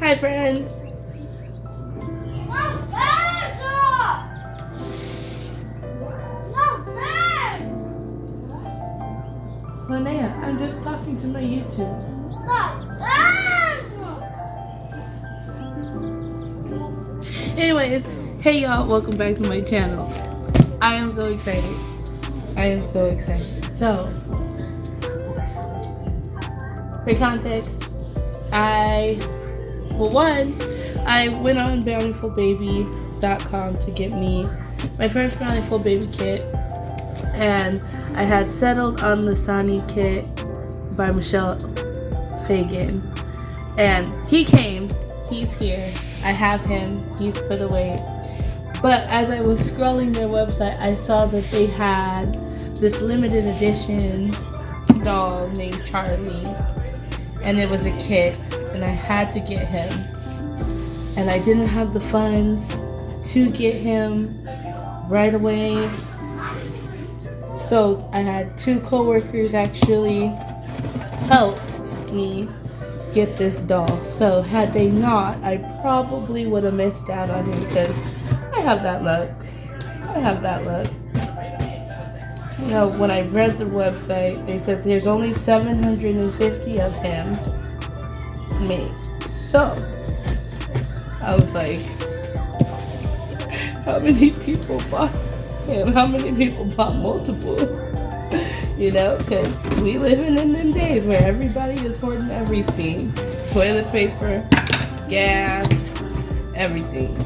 Hi, friends. Linnea, I'm just talking to my YouTube. Anyways, hey y'all, welcome back to my channel. I am so excited. So, for context, I went on bountifulbaby.com to get me my first Bountiful Baby kit, and I had settled on the Sani kit by Michelle Fagan, and he came. He's here. I have him. He's put away. But as I was scrolling their website, I saw that they had this limited edition doll named Charlie, and it was a kit, and I had to get him. And I didn't have the funds to get him right away. So I had two coworkers actually help me get this doll. So had they not, I probably would have missed out on him because I have that luck. You know, when I read the website, they said there's only 750 of him made. So I was like, how many people bought him? How many people bought multiple? You know, because we living in them days where everybody is hoarding everything. Toilet paper, gas, everything.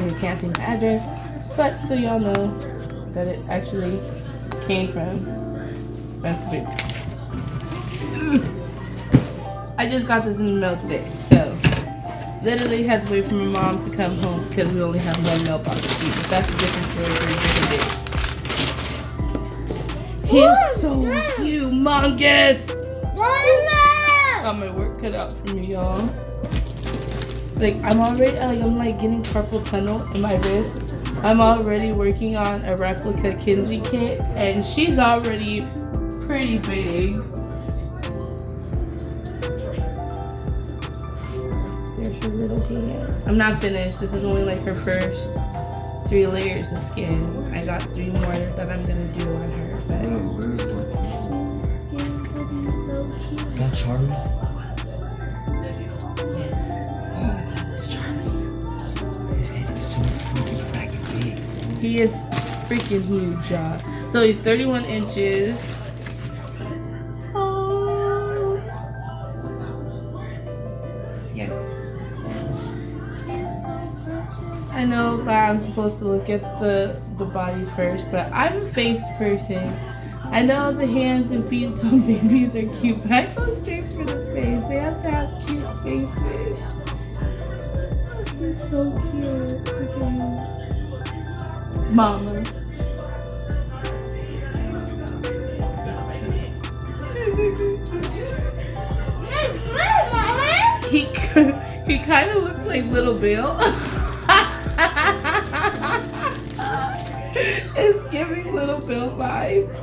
You can't see my address, but so y'all know that it actually came from Bountiful Baby. I just got this in the mail today, so literally had to wait for my mom to come home because we only have one mailbox to eat. But that's a different story for a different day. He's so humongous. Got my work cut out for me, y'all. Like I'm getting carpal tunnel in my wrist. I'm already working on a replica Kinsey kit, and she's already pretty big. There's her little hand. I'm not finished. This is only like her first 3 layers of skin. I got 3 more that I'm gonna do on her. But is that Charlie? He is freaking huge, y'all. So he's 31 inches. Oh. Yeah. He's so precious. I know that I'm supposed to look at the bodies first, but I'm a face person. I know the hands and feet on babies are cute, but I go straight for the face. They have to have cute faces. Oh, he's so cute. Look at him. Mama. He kind of looks like Little Bill. It's giving Little Bill vibes.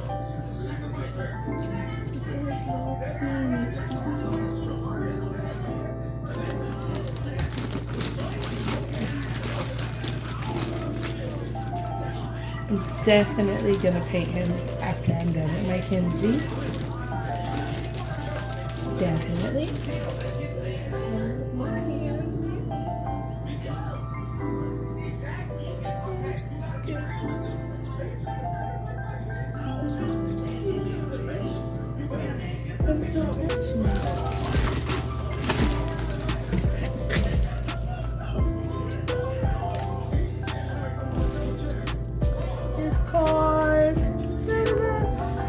I'm definitely gonna paint him after I'm done with my Kinsey. Definitely. I'm so passionate.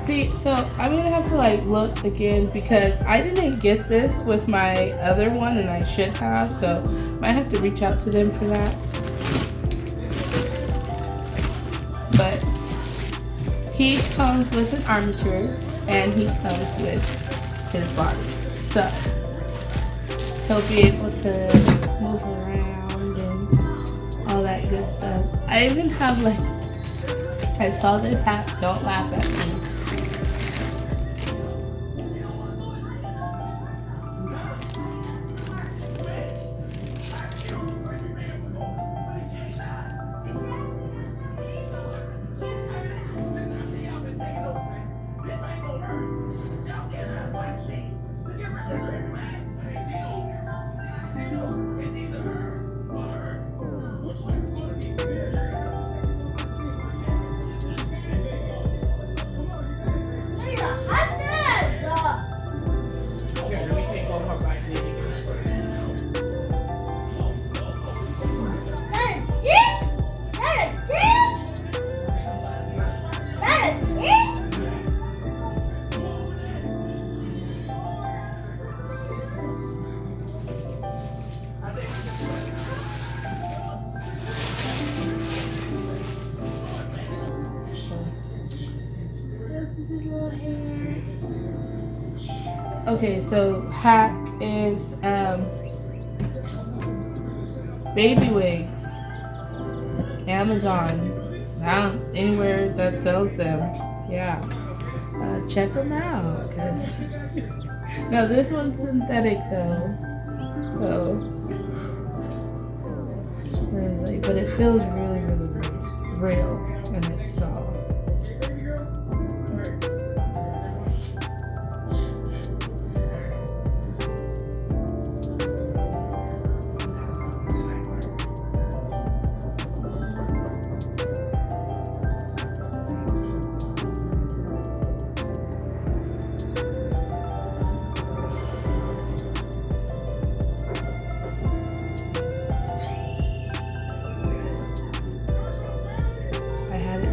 See, so I'm gonna have to like look again because I didn't get this with my other one and I should have, so might have to reach out to them for that. But he comes with an armature and he comes with his body. So he'll be able to move around and all that good stuff. I even have like, I saw this hat, don't laugh at me. Okay, so hack is baby wigs. Amazon. Anywhere that sells them. Yeah. Check them out. Cause no, this one's synthetic though. So, but it feels really, really real and it's soft.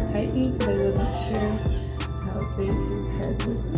Tightened because I wasn't sure how big his head would be.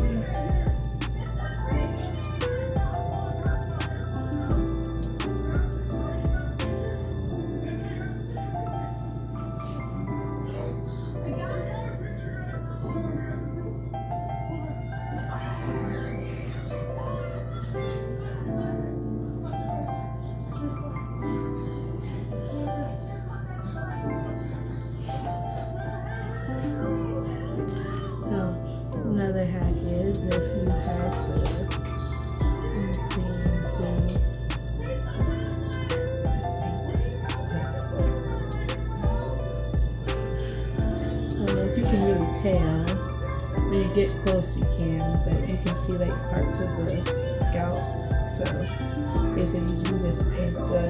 Another hack is if you have the I don't know if you can really tell. When you get close you can, but you can see like parts of the scalp. So basically you just paint the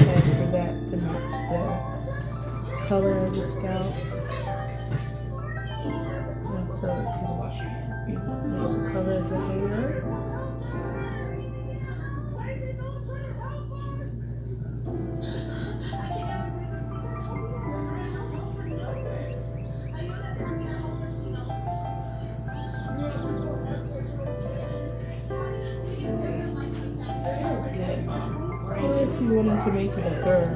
head for that to match the color of the scalp. So it can be the color of the hair. Or if you wanted to make it a girl.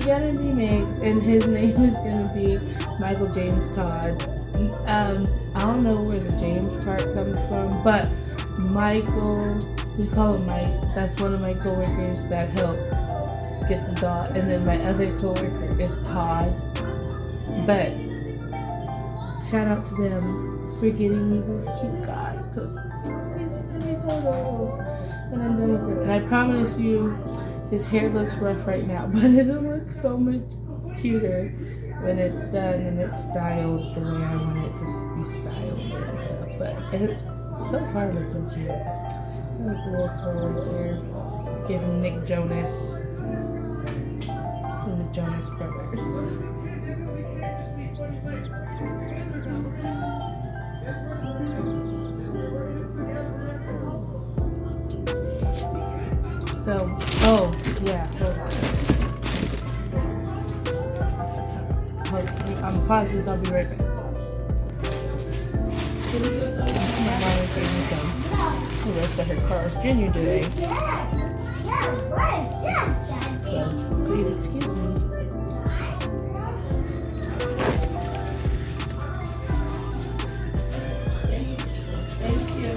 gonna be mixed, and his name is gonna be Michael James Todd. I don't know where the James part comes from, but Michael, we call him Mike. That's one of my coworkers that helped get the dog, and then my other coworker is Todd. But shout out to them for getting me this cute guy, because he's gonna be so adorable when I'm done with him. And I promise you, his hair looks rough right now, but it'll look so much cuter when it's done and it's styled the way I want it to be styled and stuff. But it so far looking cute. I like the little curl right there, giving Nick Jonas from the Jonas Brothers. So, oh yeah, hold on. I'm pause this, I'll be right back. My mom is getting some the rest of her Carl's Jr. today. So, please excuse me. Thank you.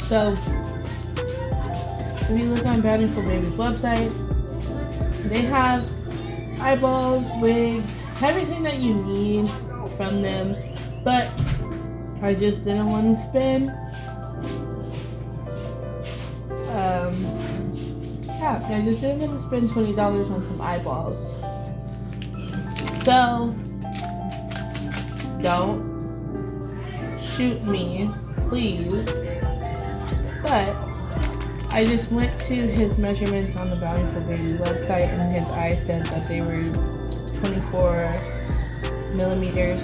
So, if you look on Bountiful Baby's website, they have eyeballs, wigs, everything that you need from them, but I just didn't want to spend, I just didn't want to spend $20 on some eyeballs. So, don't shoot me, please. But I just went to his measurements on the Bountiful Baby website, and his eyes said that they were 24 millimeters.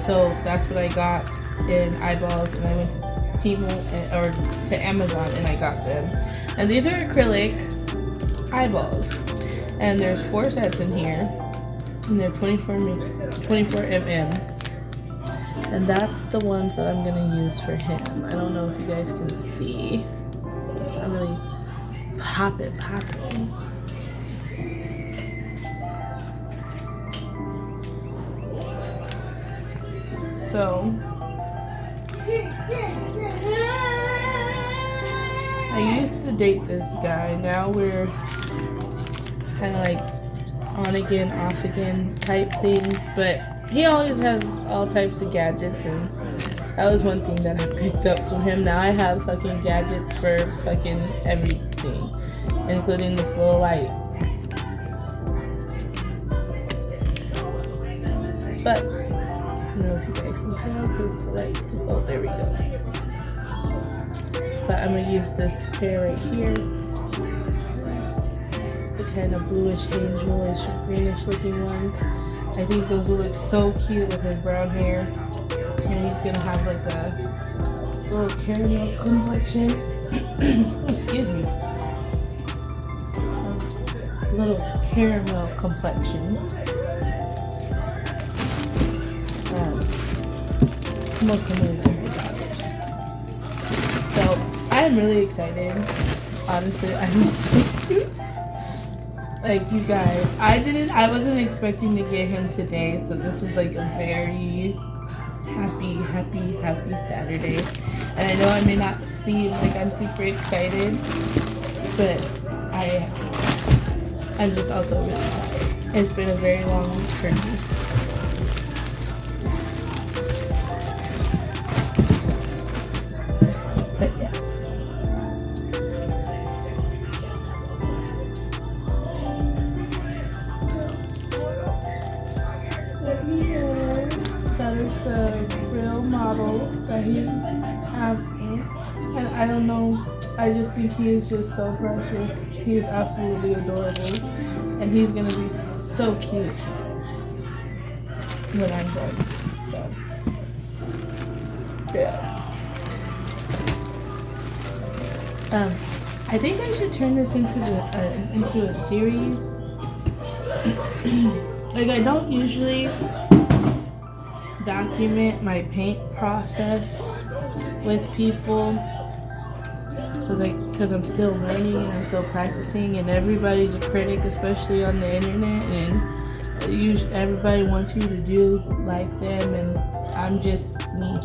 So that's what I got in eyeballs, and I went to to Amazon and I got them. And these are acrylic eyeballs, and there's 4 sets in here, and they're 24 mm's. And that's the ones that I'm gonna use for him. I don't know if you guys can see. I'm really popping. So I used to date this guy. Now we're kind of like on again, off again type things, but he always has all types of gadgets, and that was one thing that I picked up from him. Now I have fucking gadgets for fucking everything, including this little light. But I don't know if you guys can tell because the light's too. Oh, there we go. But I'm gonna use this pair right here, the kind of bluish, hazelish, greenish looking ones. I think those will look so cute with his brown hair. And he's gonna have like a little caramel complexion. Excuse me. A little caramel complexion. Most of those $100. So I'm really excited. Honestly, like, you guys, I wasn't expecting to get him today, so this is like a very happy Saturday. And I know I may not seem like I'm super excited, but I'm just also really tired. It's been a very long week for me. But yes. That is the real model that he's having. And I don't know, I just think he is just so precious. He is absolutely adorable. And he's gonna be so cute when I'm done. So, yeah. I think I should turn this into a series. Like, I don't usually document my paint process with people because I'm still learning and I'm still practicing, and everybody's a critic, especially on the internet, and everybody wants you to do like them, and I'm just me.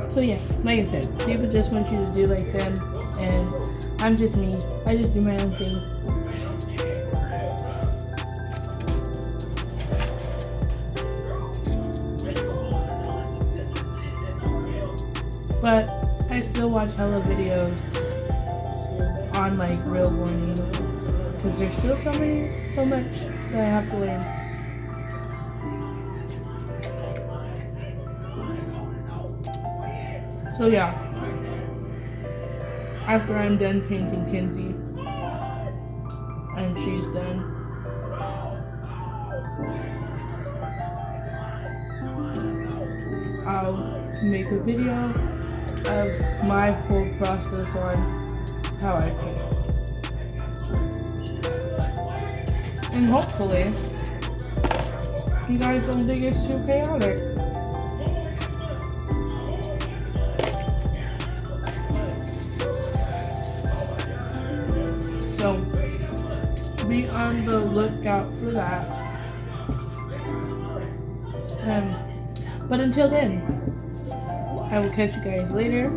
So yeah, like I said, people just want you to do like them, and I'm just me. I just do my own thing. But I still watch hella videos on like real warning, because there's still so much that I have to learn. So yeah, after I'm done painting Kinsey and she's done, I'll make a video of my whole process on how I paint. And hopefully, you guys don't think it's too chaotic. So, be on the lookout for that. But until then, I will catch you guys later.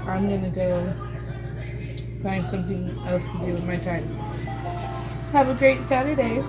I'm gonna go find something else to do with my time. Have a great Saturday.